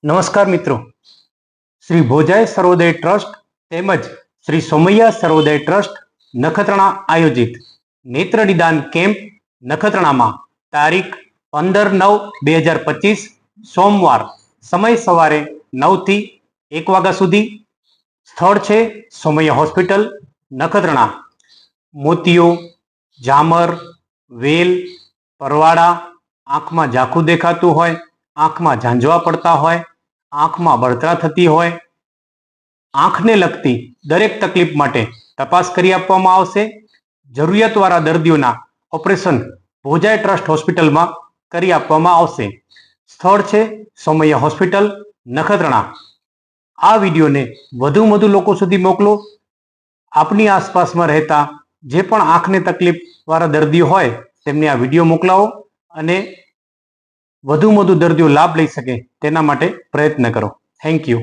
નમસ્કાર મિત્રો, શ્રી ભોજાય સર્વોદય ટ્રસ્ટ તેમજ શ્રી સોમૈયા સર્વોદય ટ્રસ્ટ નખત્રાણા આયોજિત નેત્ર નિદાન કેમ્પ નખત્રાણામાં તારીખ 15/9/2025 સોમવાર, સમય સવારે 9 થી 1 વાગ્યા સુધી. સ્થળ છે સોમૈયા હોસ્પિટલ નખત્રાણા. મોતિયો, ઝામર, વેલ, પરવાળા, આંખમાં ઝાખું દેખાતું હોય, આંખમાં ઝાંઝવા પડતા હોય, આંખમાં બળતરા થતી હોય, આંખને લગતી દરેક તકલીફ માટે તપાસ કરી આપવામાં આવશે. જરૂરિયાતવાળા દર્દીઓના ઓપરેશન ભોજાય ટ્રસ્ટ હોસ્પિટલમાં કરી આપવામાં આવશે. સ્થળ છે સોમૈયા હોસ્પિટલ નખત્રાણા. આ વિડીયોને વધુમાં વધુ લોકો સુધી મોકલો. આપની આસપાસમાં રહેતા જે પણ આંખને તકલીફ વાળા દર્દીઓ હોય તેમને આ વિડીયો મોકલાવો અને વધુમાં વધુ દર્દીઓ લાભ લઈ શકે તેના માટે પ્રયત્ન કરો. Thank you.